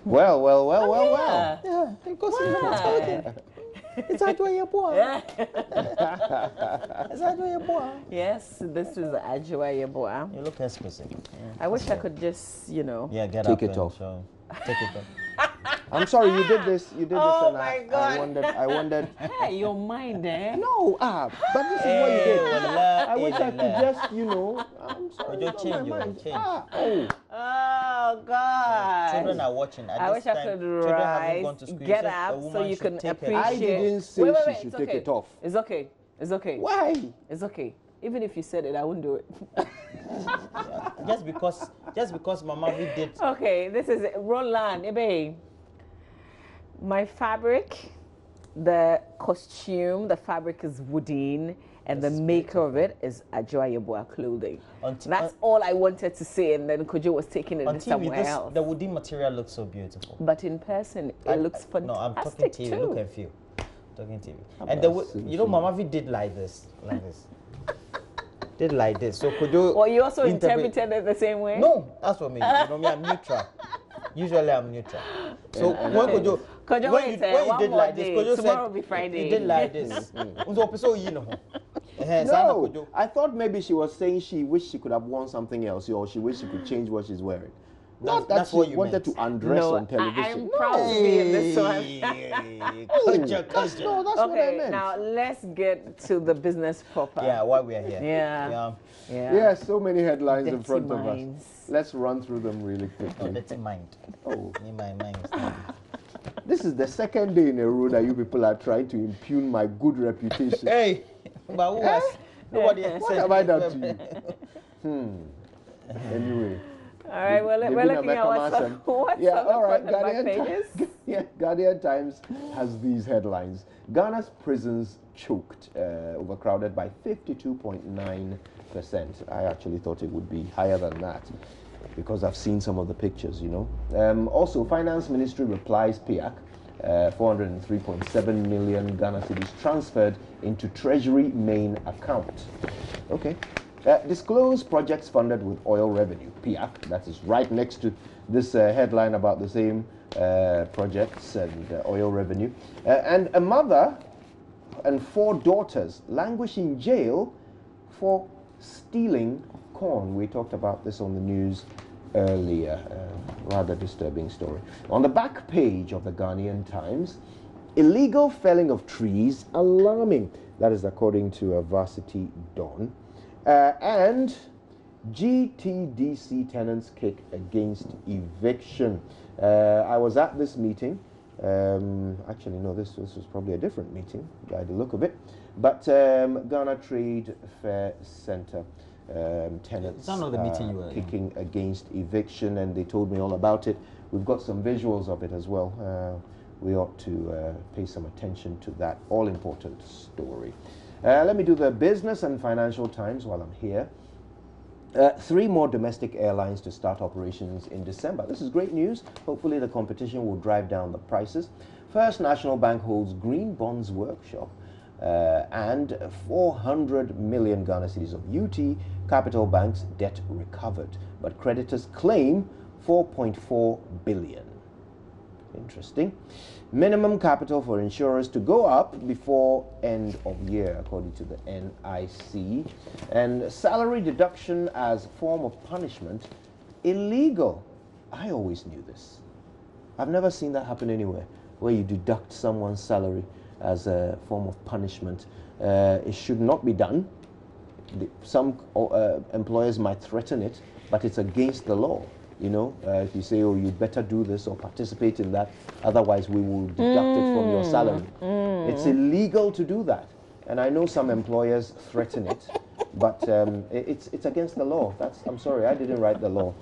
Well. Yeah, because it's enjoyable. It's enjoyable. Yes, this is enjoyable. You look exquisite. Yeah. I wish I could just, Yeah, get take up it off. Take it off. I'm sorry, you did this. Oh and my God. I wondered. Hey, your mind, eh? No, but this is what you did. I wish I could just, I'm sorry. You change. Oh God. Children are watching. I wish I could rise, get up, so you can appreciate. I didn't say she should take it off. It's okay. It's okay. Why? It's okay. Even if you said it, I wouldn't do it. Just because Mama we did. Okay, this is Roland. Ebe. My fabric, the costume, the fabric is wooden, and the maker of it is Ajoyeboa clothing. That's all I wanted to say, and then Kojo was taking it somewhere else. The wooden material looks so beautiful. But in person, it looks fantastic. No, I'm talking TV. Too. Look at you. Talking TV. And Mama V did like this. Did like this. So Kojo. Well, you also interpreted it the same way? No, that's what I mean. Me, I'm neutral. Usually I'm neutral. So when Kojo when you did like this, Kojo tomorrow will be Friday. He did like this. No, I thought maybe she was saying she wished she could have worn something else, or she wished she could change what she's wearing. Not that she wanted to undress on television. I'm proud to be in this one. That's what I meant. Now let's get to the business proper. Yeah, why we are here. Yeah, so many headlines in front of minds. us. Let's run through them really quickly. Dirty mind. Oh, my mind. This is the second day in a row that you people are trying to impugn my good reputation. Hey, but who has? Nobody has what have I done to you? Anyway. All right, we're looking at what's on the front pages. Guardian Times has these headlines. Ghana's prisons choked, overcrowded by 52.9%. I actually thought it would be higher than that because I've seen some of the pictures, Also, Finance Ministry replies PIAC, 403.7 million Ghana cedis transferred into Treasury main account. Okay. Disclose projects funded with oil revenue, PIAC, that is right next to this headline about the same projects and oil revenue. And a mother and 4 daughters languish in jail for stealing corn. We talked about this on the news earlier, rather disturbing story. On the back page of the Ghanaian Times, illegal felling of trees alarming. That is according to Varsity Dawn. And GTDC tenants kick against eviction. I was at this meeting. Actually, no, this was probably a different meeting by the look of it. But Ghana Trade Fair Center tenants kicking against eviction, and they told me all about it. We've got some visuals of it as well. We ought to pay some attention to that all-important story. Let me do the Business and Financial Times while I'm here. 3 more domestic airlines to start operations in December. This is great news. Hopefully the competition will drive down the prices. First National Bank holds Green Bonds Workshop and 400 million Ghana cedis of UT Capital Bank's debt recovered. But creditors claim 4.4 billion. Interesting. Minimum capital for insurers to go up before end of year, according to the NIC. And salary deduction as form of punishment, illegal. I always knew this. I've never seen that happen anywhere, where you deduct someone's salary as a form of punishment. It should not be done. Some employers might threaten it, but it's against the law. If you say, oh, you better do this or participate in that, otherwise we will deduct it from your salary. It's illegal to do that. And I know some employers threaten it, but it's against the law. I'm sorry, I didn't write the law.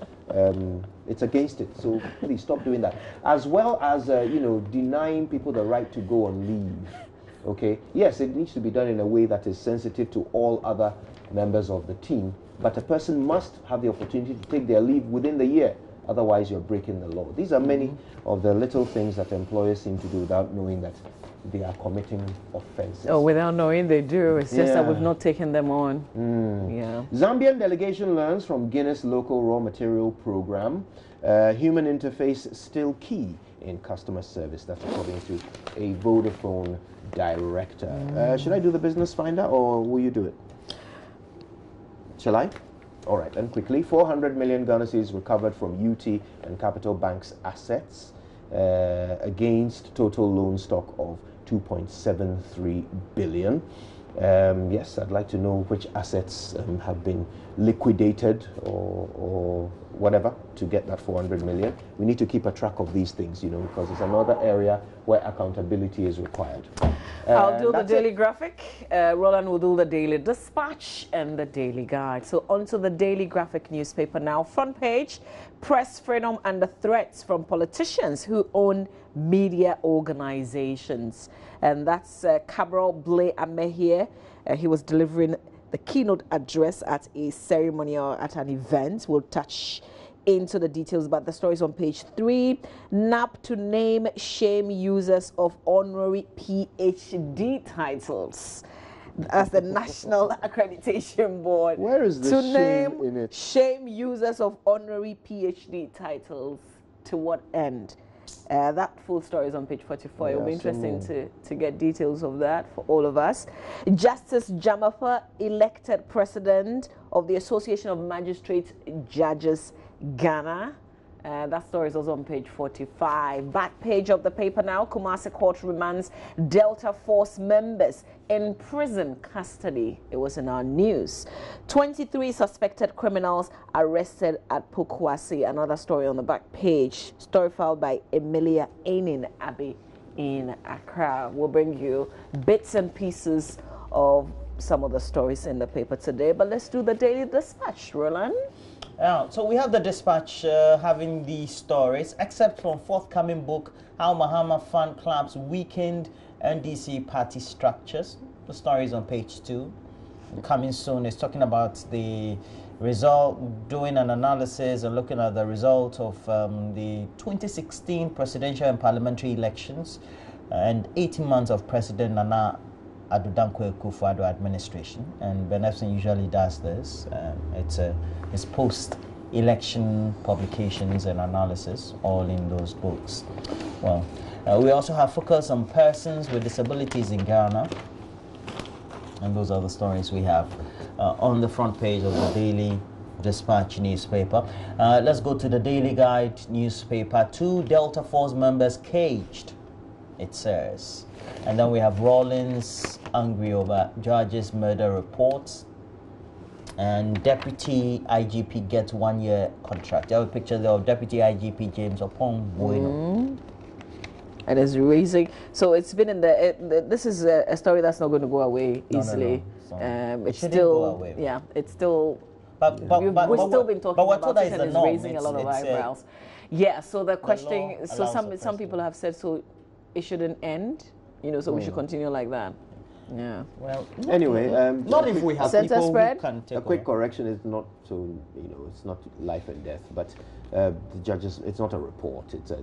It's against it, so please stop doing that. As well as, denying people the right to go on leave. Okay? Yes, it needs to be done in a way that is sensitive to all other members of the team. But a person must have the opportunity to take their leave within the year. Otherwise, you're breaking the law. These are many of the little things that employers seem to do without knowing that they are committing offenses. Oh, without knowing they do. It's just that we've not taken them on. Zambian delegation learns from Guinness local raw material program. Human interface still key in customer service. That's according to a Vodafone director. Should I do the business finder or will you do it? Shall I? All right, then quickly. 400 million Ghana cedis recovered from UT and Capital Bank's assets against total loan stock of 2.73 billion. Yes, I'd like to know which assets have been liquidated or whatever to get that 400 million. We need to keep a track of these things, because it's another area where accountability is required. I'll do the daily graphic. Roland will do the daily dispatch and the daily guide. So onto the daily graphic newspaper now. Front page, press freedom under threats from politicians who own media organizations. And that's Cabral Blay Amehie. He was delivering the keynote address at a ceremony or at an event. We'll touch into the details about the stories on page 3. NAP to name shame users of honorary PhD titles. As the National Accreditation Board. Where is the to shame name in it? Shame users of honorary PhD titles. To what end? That full story is on page 44. It will be interesting to get details of that for all of us. Justice Jamafa elected president of the Association of Magistrates Judges Ghana. That story is also on page 45. Back page of the paper now. Kumasi Court remands Delta Force members in prison custody. It was in our news. 23 suspected criminals arrested at Pokwasi. Another story on the back page. Story filed by Emilia Ainin Abbey in Accra. We'll bring you bits and pieces of some of the stories in the paper today. But let's do the daily dispatch, Roland. So we have the dispatch having these stories, except from forthcoming book, How Mahama Fan Clubs Weakened NDC Party Structures. The story is on page 2. Coming soon is talking about the result, doing an analysis and looking at the result of the 2016 presidential and parliamentary elections and 18 months of President Nana Addo Akufo-Addo administration. And Benefson usually does this. It's post-election publications and analysis, all in those books. Well, we also have focus on persons with disabilities in Ghana. And those are the stories we have on the front page of the Daily Dispatch newspaper. Let's go to the Daily Guide newspaper. 2 Delta Force members caged, it says. And then we have Rawlings angry over judge's murder reports. And Deputy IGP gets 1-year contract. I have a picture there of Deputy IGP James Opong Bueno. And it's raising. So it's been in the. This is a story that's not going to go away easily. No. It's still. Go away. Yeah, it's still. But we've still been talking about it, and it's norm. raising a lot of eyebrows. Yeah. So the question. So some people have said so. It shouldn't end. So we should continue like that. Yeah. Well. Anyway, not if we have center people spread. Who can take a quick over. correction is not so it's not life and death, but the judges. It's not a report. It's a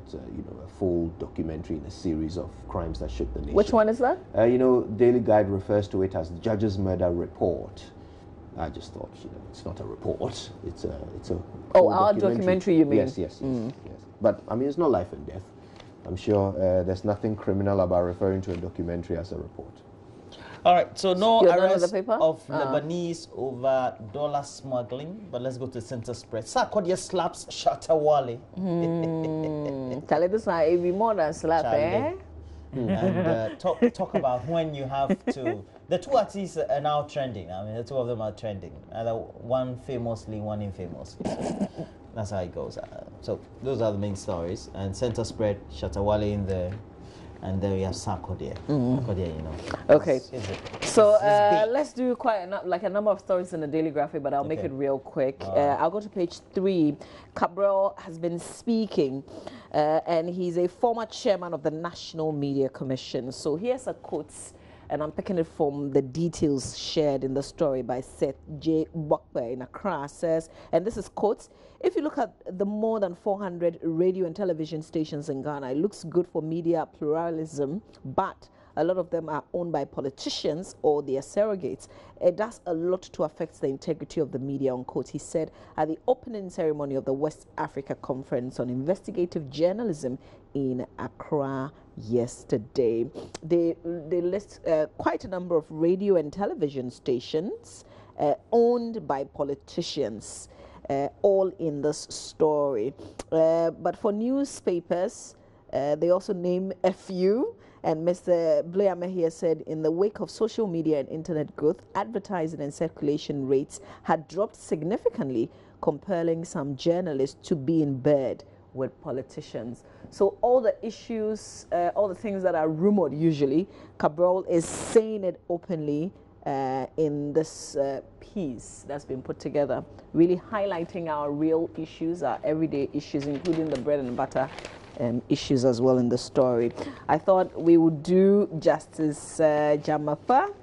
full documentary in a series of crimes that shook the nation. Which one is that? Daily Guide refers to it as the judge's murder report. I just thought it's not a report. It's a. Our documentary. You mean? Yes. But I mean, it's not life and death. I'm sure there's nothing criminal about referring to a documentary as a report. All right, so no arrest of Lebanese over dollar smuggling, but let's go to center spread. Sarkodie slaps Shatawale. Tell it this one, it be more than slap, eh? And talk about when you have to. The 2 artists are now trending. I mean, the 2 of them are trending. Either one famously, one infamously. That's how it goes. So those are the main stories. And center spread, Shatawale in there. And then we have Sarkodie. Sarkodie, Okay. So let's do quite a number of stories in the Daily Graphic, but I'll make it real quick. I'll go to page 3. Cabral has been speaking, and he's a former chairman of the National Media Commission. So here's a quote, and I'm picking it from the details shared in the story by Seth J. Wakwe in Accra. Says, and this is quotes, if you look at the more than 400 radio and television stations in Ghana, it looks good for media pluralism, but a lot of them are owned by politicians or their surrogates. It does a lot to affect the integrity of the media, unquote. He said at the opening ceremony of the West Africa Conference on Investigative Journalism in Accra yesterday. They list quite a number of radio and television stations owned by politicians, all in this story. But for newspapers, they also name a few. And Mr. Blair Mehia said, in the wake of social media and internet growth, advertising and circulation rates had dropped significantly, compelling some journalists to be in bed with politicians. So all the issues, all the things that are rumored usually, Cabral is saying it openly in this piece that's been put together, really highlighting our real issues, our everyday issues, including the bread and butter issues as well in the story. I thought we would do Justice Jamafa.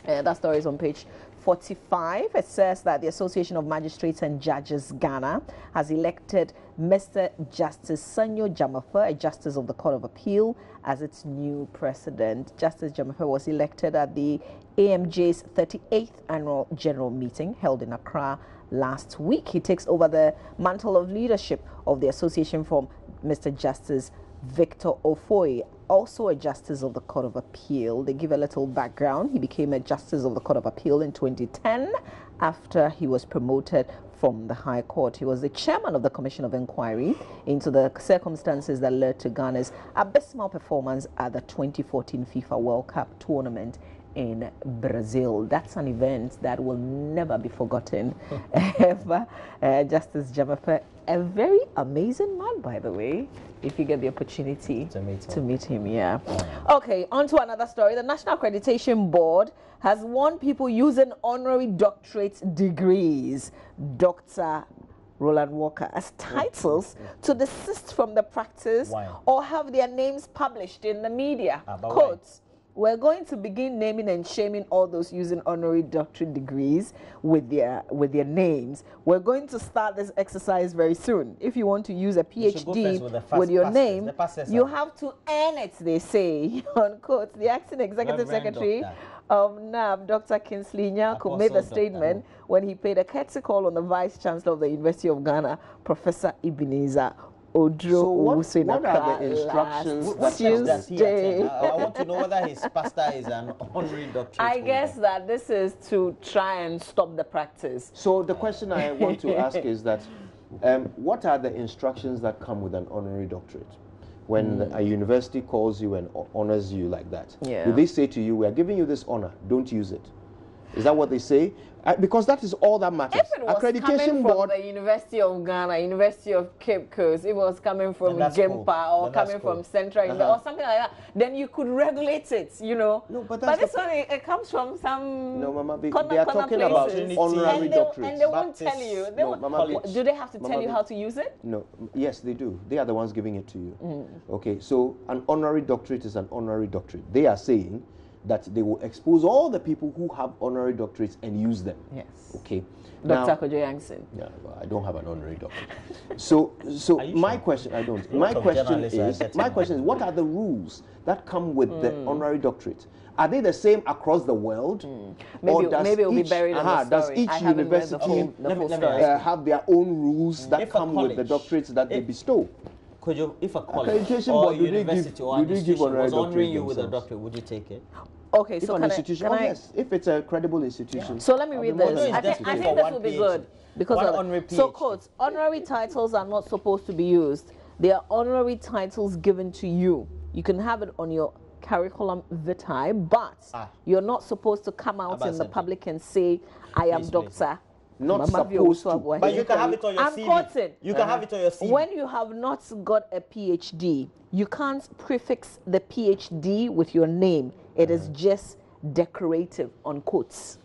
That story is on page 45. It says that the Association of Magistrates and Judges Ghana has elected Mr. Justice Sanyo Jamafa, a Justice of the Court of Appeal, as its new president. Justice Jamafa was elected at the AMJ's 38th Annual General Meeting held in Accra last week. He takes over the mantle of leadership of the association from Mr. Justice Victor Ofoe, also a Justice of the Court of Appeal. They give a little background. He became a Justice of the Court of Appeal in 2010 after he was promoted from the High Court. He was the chairman of the Commission of Inquiry into the circumstances that led to Ghana's abysmal performance at the 2014 FIFA World Cup tournament in Brazil. That's an event that will never be forgotten ever. Justice Jamafa, a very amazing man, by the way, if you get the opportunity to meet him. Yeah. Okay, on to another story. The National Accreditation Board has warned people using honorary doctorate degrees, Dr. Roland Walker, as titles to desist from the practice or have their names published in the media. Quotes, we're going to begin naming and shaming all those using honorary doctorate degrees with their names. We're going to start this exercise very soon. If you want to use a PhD with your name, you have to earn it, they say. Unquote. The acting executive secretary of NAB, Dr. Kingsley Nyako, made the statement when he paid a courtesy call on the Vice Chancellor of the University of Ghana, Professor Ebenezer Odro. So what are the instructions that I want to know whether his pastor is an honorary doctorate. I guess that this is to try and stop the practice. So the question I want to ask is that what are the instructions that come with an honorary doctorate? When a university calls you and honors you like that, do they say to you, we are giving you this honor, don't use it? Is that what they say? Because that is all that matters. If it was Accreditation Board, from the University of Ghana, University of Cape Coast, it was coming from Gempa or coming from Central or something like that, then you could regulate it, you know. No, but this one, it comes from some No, Mama, they are talking about honorary doctorates. And they won't tell you. Do they have to tell you how to use it? No. Yes, they do. They are the ones giving it to you. Okay, so an honorary doctorate is an honorary doctorate. They are saying that they will expose all the people who have honorary doctorates and use them. Yes. Okay. Dr. Kojo Yankson. Yeah, well, I don't have an honorary doctorate. So my question, I don't. My question is, what are the rules that come with the honorary doctorate? Are they the same across the world? Maybe it will be buried in the story. Does each university have their own rules that come with the doctorates that they bestow? If a college or university or institution was honoring you with a doctorate, would you take it? Okay, so yes, if it's a credible institution. Yeah. So let me read this. I think this will be good because quotes, honorary titles are not supposed to be used. They are honorary titles given to you. You can have it on your curriculum vitae, but you're not supposed to come out in the public and say, I am doctor. Not supposed to. But you can have it on your CV. You can have it on your CV. When you have not got a PhD, you can't prefix the PhD with your name. It is just decorative, on quotes.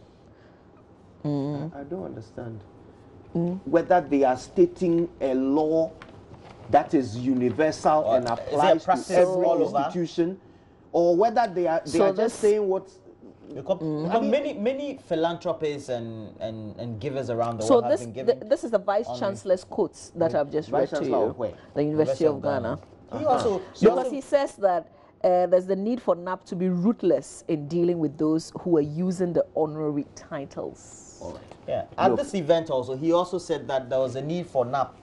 I don't understand. Whether they are stating a law that is universal and applies to every institution, or whether they are just saying what. Because many philanthropists and givers around the world have been given. This is the Vice Chancellor's quotes that I've just read to you. The University of Ghana. Because he says that there's the need for NAP to be ruthless in dealing with those who are using the honorary titles. All right. Yeah. At this event also, he also said that there was a need for NAP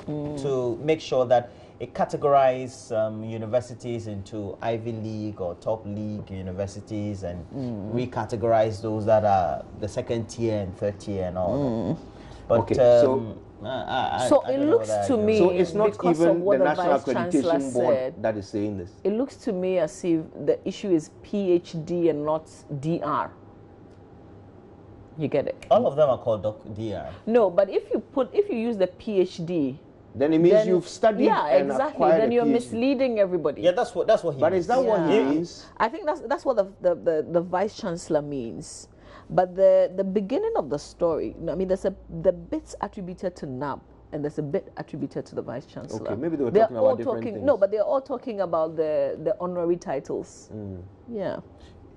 to make sure that it categorized universities into Ivy League or top league universities and recategorize those that are the second tier and third tier and all that. But Okay, So it looks to me, so it's not because even of what the the National Vice Chancellor Accreditation Board said, that is saying this. it looks to me as if the issue is PhD and not DR. You get it? all of them are called DR. No, but if you use the PhD, Then it means then, you've studied yeah, and exactly. acquired Then a you're PhD. misleading everybody. Yeah, that's what he But means. is that what he Yeah. means? I think that's what the Vice Chancellor means. But the beginning of the story, I mean, there's the bits attributed to NAB and there's a bit attributed to the Vice Chancellor. Okay, maybe they were They're talking all about different things. No, but they're all talking about the honorary titles. Yeah.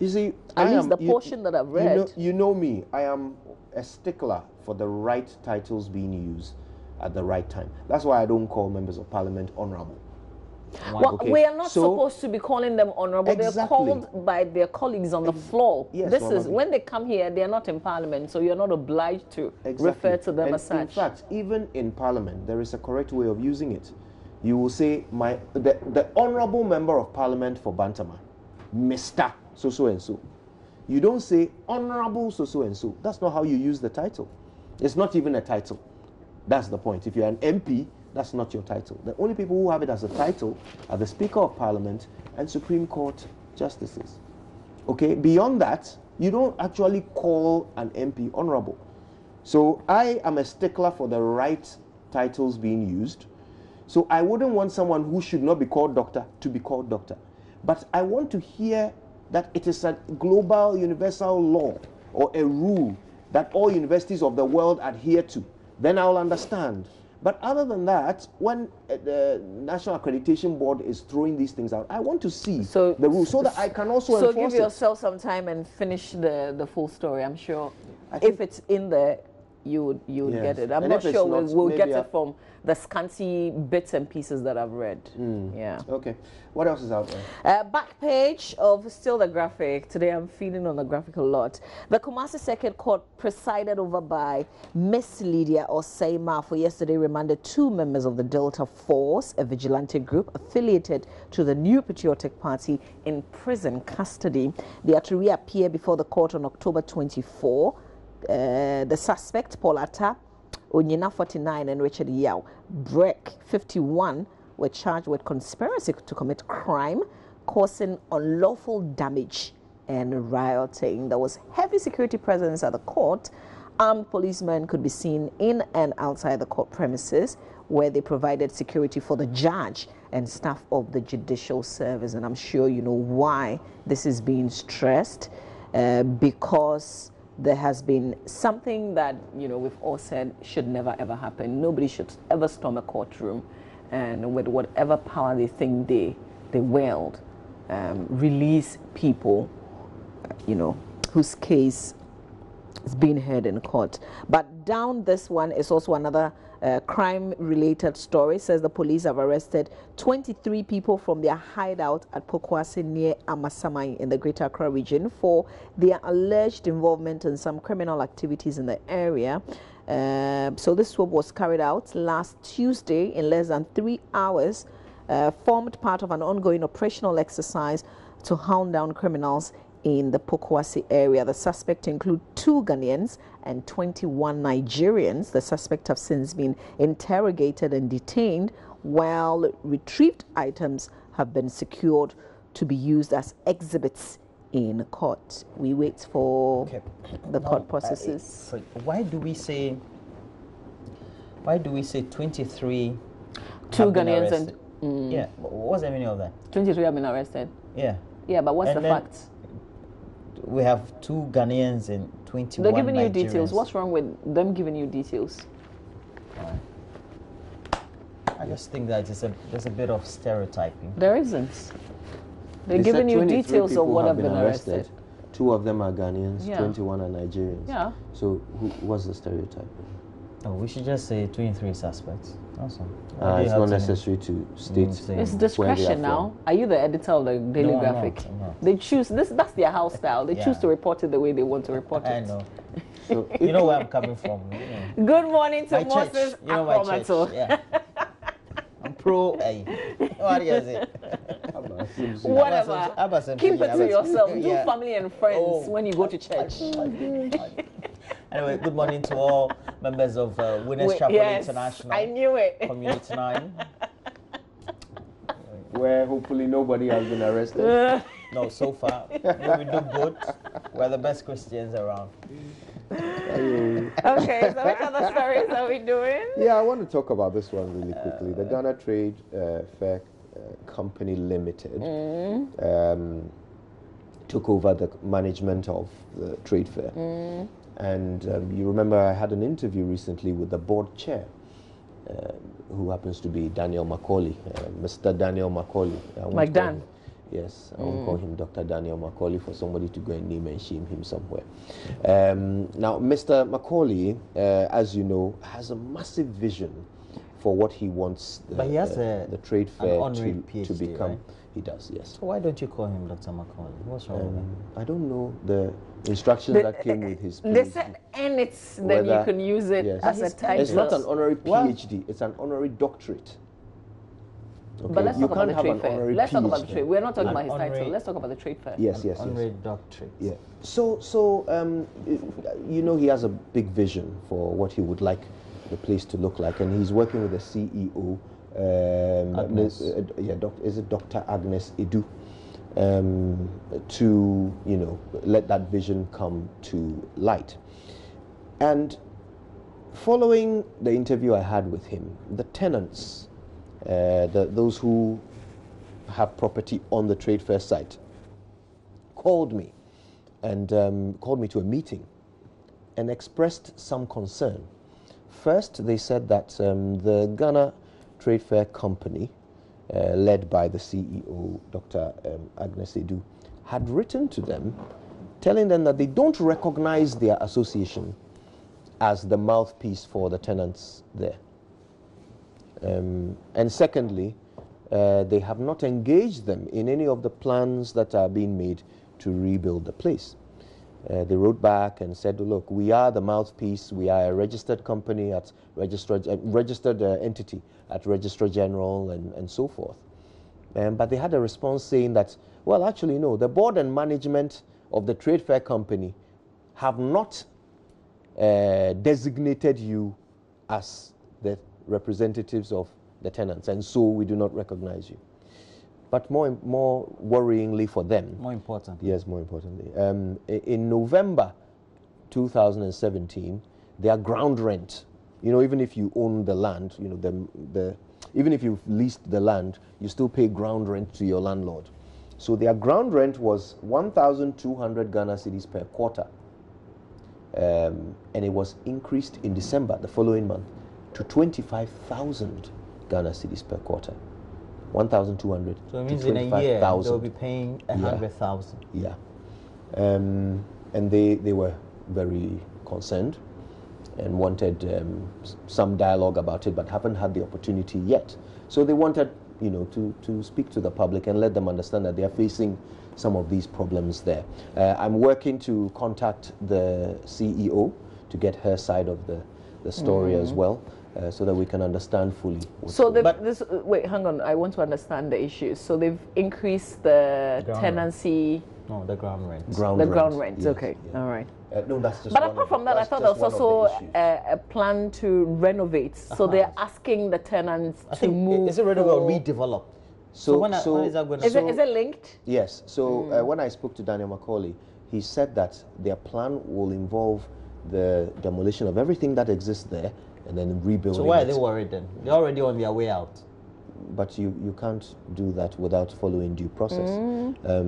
You see, At least the portion that I've read. You know me. I am a stickler for the right titles being used at the right time. That's why I don't call members of parliament honorable. Well, Okay, we are not so- supposed to be calling them honorable. They're Exactly. called by their colleagues on the floor. Yes, this Mama is B. when they come here, they are not in parliament, so you're not obliged to refer to them And as such. in fact, even in parliament, there is a correct way of using it. You will say, the honorable member of parliament for Bantama, Mr. So and so. You don't say honorable so and so. That's not how you use the title. It's not even a title. That's the point. If you're an MP, that's not your title. The only people who have it as a title are the Speaker of Parliament and Supreme Court justices. Okay, beyond that, you don't actually call an MP honorable. So I am a stickler for the right titles being used. So I wouldn't want someone who should not be called doctor to be called doctor. But I want to hear that it is a global universal law or a rule that all universities of the world adhere to. Then I'll understand. But other than that, when the National Accreditation Board is throwing these things out, I want to see the rules so that I can also enforce So give it. yourself some time and finish the full story. I'm sure I think- if it's in there, you would Yes. get it. I'm And not if it's sure not, we'll get maybe it from the scanty bits and pieces that I've read. Yeah. Okay. What else is out there? Back page of still the graphic. Today I'm feeding on the graphic a lot. The Kumasi Circuit Court, presided over by Miss Lydia Osei for yesterday, remanded 2 members of the Delta Force, a vigilante group affiliated to the New Patriotic Party, in prison custody. They are to reappear before the court on October 24. The suspect, Paul Atta, Onyina 49 and Richard Yao Breck 51 were charged with conspiracy to commit crime, causing unlawful damage and rioting. There was heavy security presence at the court. Armed policemen could be seen in and outside the court premises, where they provided security for the judge and staff of the judicial service. And I'm sure you know why this is being stressed, because there has been something that, you know, we've all said should never ever happen. Nobody should ever storm a courtroom and with whatever power they think they wield, release people, you know, whose case is being heard in court. But down this one is also another crime-related story. It says the police have arrested 23 people from their hideout at Pokwase near Amasamai in the Greater Accra region for their alleged involvement in some criminal activities in the area. So this swap was carried out last Tuesday in less than 3 hours, formed part of an ongoing operational exercise to hound down criminals in the Pokwase area. The suspect include 2 Ghanaians and 21 Nigerians. The suspect have since been interrogated and detained, while retrieved items have been secured to be used as exhibits in court. We wait for the court processes. Why do we say 23? 2 have been Ghanaians arrested? Yeah, what's the meaning of that? 23 have been arrested. Yeah, Yeah, but what's And the then fact? we have 2 Ghanaians and 21 They're giving you Nigerians. details. What's wrong with them giving you details? I just think that there's a bit of stereotyping. There isn't. They're They said giving you 23 details of people what have been arrested. 2 of them are Ghanaians, Yeah. 21 are Nigerians. Yeah. So what's the stereotype? Oh, we should just say 2 in 3 suspects. Awesome. It's not necessary to state. It's discretion now. Are you the editor of the Daily No, Graphic? I'm not. They choose that's their house style. They choose to report it the way they want to report it. I know. So You know where I'm coming from. Good morning to My Moses church. You know my church. Akromato. Yeah. I'm pro. Hey. What do you say? Whatever. Keep it to yourself. Do Yeah. family and friends when you go to church. Anyway, good morning to all members of Winners Chapel International. I knew it. Community 9. where hopefully nobody has been arrested. No, so far we do good. We're the best Christians around. Okay, so what other stories are we doing? Yeah, I want to talk about this one really quickly. The Ghana Trade Fair Company Limited took over the management of the trade fair. And you remember I had an interview recently with the board chair, who happens to be Daniel Macaulay, Mr. Daniel Macaulay. Like Dan? Yes, I won't call him Dr. Daniel Macaulay for somebody to go and name and shame him somewhere. Now, Mr. Macaulay, as you know, has a massive vision for what he wants the trade fair to become. Right? He does, yes. So why don't you call him Dr. Macaulay? What's wrong with him? I don't know the instructions that came with his PhD. They said, and it's then you can use it as a title. It's not an honorary PhD, it's an honorary doctorate. Okay. But let's talk about the trade fair. Let's talk about the trade. We're not talking about his title. Let's talk about the trade fair. Yes. Honorary doctorate. Yeah. So you know, he has a big vision for what he would like the place to look like, and he's working with the CEO. Is it Dr. Agnes Edu, to let that vision come to light. And following the interview I had with him, the tenants, those who have property on the trade fair site, called me and called me to a meeting and expressed some concern. First, they said that the Ghana Trade Fair Company, led by the CEO, Dr. Agnes Edu, had written to them telling them that they don't recognize their association as the mouthpiece for the tenants there. And secondly, they have not engaged them in any of the plans that are being made to rebuild the place. They wrote back and said, look, we are the mouthpiece, we are a registered company at registered entity at Registrar General and so forth. But they had a response saying that, well, actually, no, the board and management of the Trade Fair Company have not designated you as the representatives of the tenants, and so we do not recognize you. But more worryingly for them... More important. Yes, more importantly. In November 2017, their ground rent, even if you own the land, even if you've leased the land, you still pay ground rent to your landlord. So their ground rent was 1,200 Ghana cedis per quarter. And it was increased in December, the following month, to 25,000 Ghana cedis per quarter. 1,200. So it means in a year they'll be paying 100,000. Yeah. And they were very concerned and wanted some dialogue about it, but haven't had the opportunity yet. So they wanted, to speak to the public and let them understand that they are facing some of these problems there. I'm working to contact the CEO to get her side of the story as well. So that we can understand fully. So wait, hang on. I want to understand the issues. So they've increased the tenancy. No, the ground rent. Ground rent. Yes, okay, yeah. all right. No, that's just. But apart from that, I thought there was also a plan to renovate. So they're asking the tenants to move. Is it ready to redevelop? So when is that going to? Is it linked? Yes. So when I spoke to Daniel Macaulay, he said that their plan will involve the demolition of everything that exists there and then rebuilding. So why are they worried then? They're already on their way out. But you can't do that without following due process,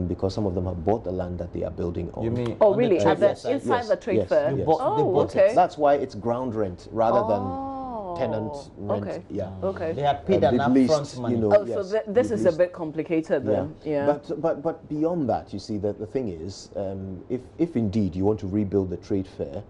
because some of them have bought the land that they are building on. You mean? Oh, really? Inside the trade fair? Yes. Okay. That's why it's ground rent rather than tenant rent. Okay. Yeah. Okay. They have paid enough front money. So this is a bit complicated then. Yeah. But beyond that, you see, the thing is, if indeed you want to rebuild the trade fair,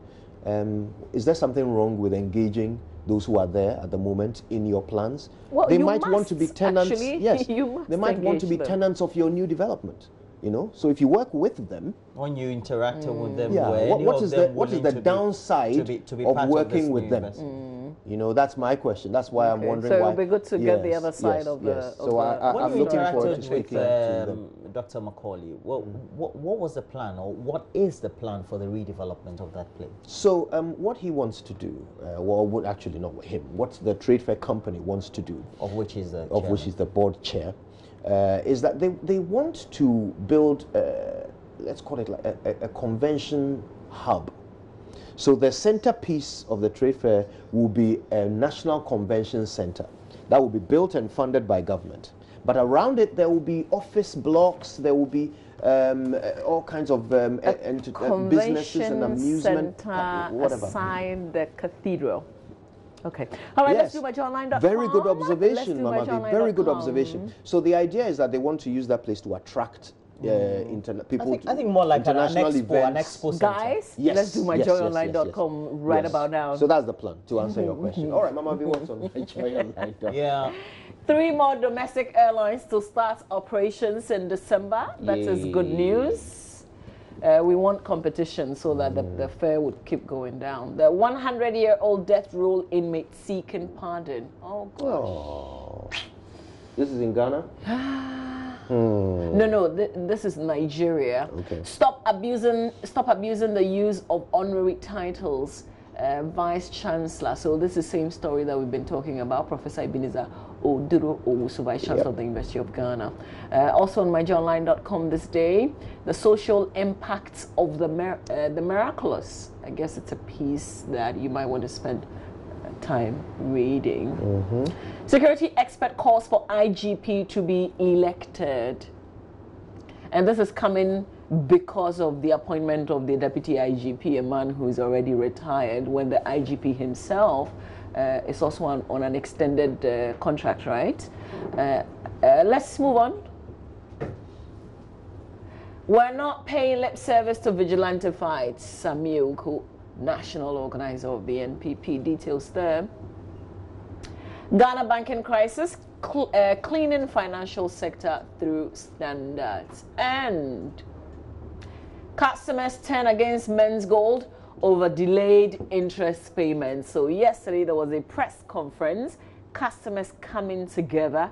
Is there something wrong with engaging those who are there at the moment in your plans? Well, They you might want to be must, tenants. actually. Yes, You must they might want to be engage them. tenants of your new development. You know, so if you work with them, When you interact with them, yeah, were any what of is them what is willing the to be- downside to be of part working this with new them? investment? You know, that's my question. That's why I'm Okay, wondering so why. it'll be good to get the Yes, other side yes, of yes. the. So When I'm you looking forward to interacted speaking with to them. Dr. Macaulay, what was the plan, or what is the plan for the redevelopment of that place? So what he wants to do, actually not him, what the trade fair company wants to do, Of which is the of which is the board chair, is that they want to build, let's call it like a convention hub. So the centerpiece of the trade fair will be a national convention center that will be built and funded by government. But around it, there will be office blocks, there will be all kinds of businesses and amusement, center whatever. assigned the cathedral. Okay. All right, let's do my JoyNews.com. Very good Let's observation, do Mama my V. Very good JoyNews.com. observation. So the idea is that they want to use that place to attract people. I think more like an international expo center. Guys, Yes, let's do my yes, JoyOnline.com right Yes. about now. So that's the plan, to answer your question. All right, Mama V, what's on my JoyOnline.com? Yeah. 3 more domestic airlines to start operations in December. That is good news. We want competition so that the fare would keep going down. The 100-year-old death row inmate seeking pardon. Oh, gosh. Oh. This is in Ghana? No, this is Nigeria. Okay. Stop abusing the use of honorary titles. Vice Chancellor. So this is the same story that we've been talking about. Professor Ebenezer Oduro Owusu, Vice Chancellor of the University of Ghana. Also on myjoyonline.com this day, the social impacts of the miraculous. I guess it's a piece that you might want to spend time reading. Security expert calls for IGP to be elected. And this is coming because of the appointment of the deputy IGP, a man who is already retired, when the IGP himself is also on an extended contract, right? Let's move on. We're not paying lip service to vigilante fights. Samuel, national organizer of the NPP, details there. Ghana banking crisis, cleaning financial sector through standards. And customers turn against Men's Gold over delayed interest payments. So yesterday there was a press conference, customers coming together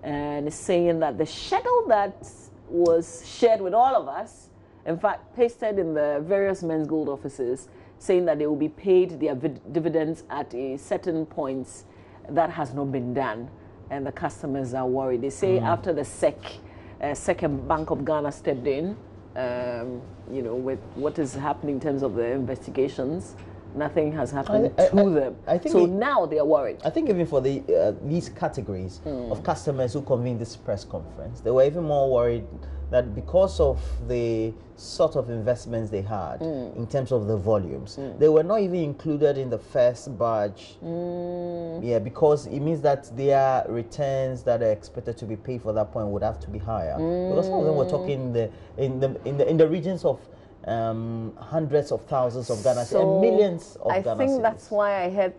and saying that the schedule that was shared with all of us, in fact pasted in the various Men's Gold offices, saying that they will be paid their dividends at a certain points, that has not been done, and the customers are worried. They say after the Second Bank of Ghana stepped in, with what is happening in terms of the investigations, nothing has happened to them. I think so now they are worried. I think even for these categories of customers who convened this press conference, they were even more worried that because of the sort of investments they had in terms of the volumes, they were not even included in the first batch. Yeah, because it means that their returns that are expected to be paid for that point would have to be higher. Because some of them were talking in the regions of hundreds of thousands of Ghana and millions of Ghana. I think cedis. that's why I heard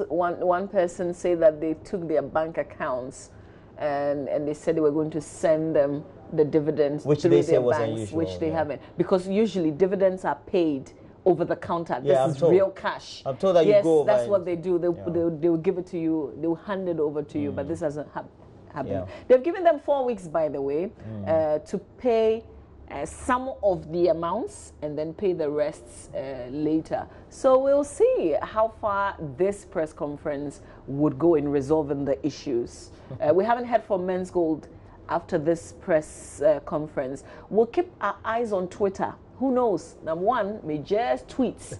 one person say that they took their bank accounts and they said they were going to send them the dividends which through they say their was banks, unusual, which they haven't, because usually dividends are paid over the counter. Yeah, this is real cash. I'm told that yes, you go. that's what they do. They'll give it to you. They'll hand it over to you. But this hasn't happened. Yeah. They've given them 4 weeks, by the way, to pay some of the amounts and then pay the rests later. So we'll see how far this press conference would go in resolving the issues. We haven't heard from Men's Gold after this press conference. We'll keep our eyes on Twitter. Who knows? Number one, may just tweets.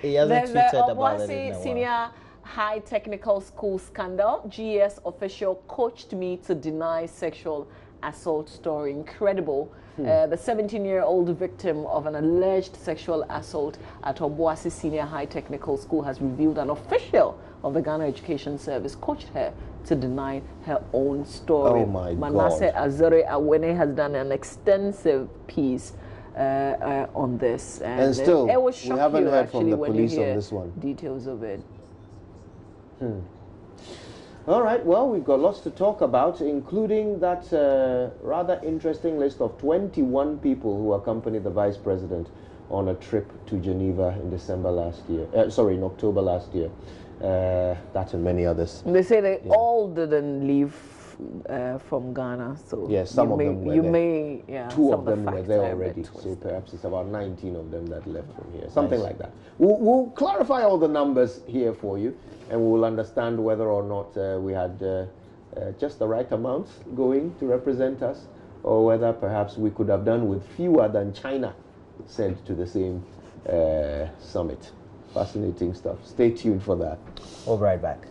He hasn't tweeted about it in a while. Senior High Technical School scandal. GS official coached me to deny sexual assault story. Incredible. The 17-year-old victim of an alleged sexual assault at Obuasi Senior High Technical School has revealed an official of the Ghana Education Service coached her to deny her own story. Oh my Manasseh God. Azore Awene has done an extensive piece on this. And still, it will we shock haven't you, heard from actually, the when police you on hear this one. details of it. All right, well, we've got lots to talk about, including that rather interesting list of 21 people who accompanied the Vice President on a trip to Geneva in December last year. In October last year. That and many others. They say they all didn't leave from Ghana, so yes, some of them were there. Two of them were there are a bit already, so twisted. perhaps it's about 19 of them that left from here, something like that. We'll clarify all the numbers here for you, and we'll understand whether or not we had just the right amount going to represent us, or whether perhaps we could have done with fewer than China sent to the same summit. Fascinating stuff. Stay tuned for that. We'll be right back.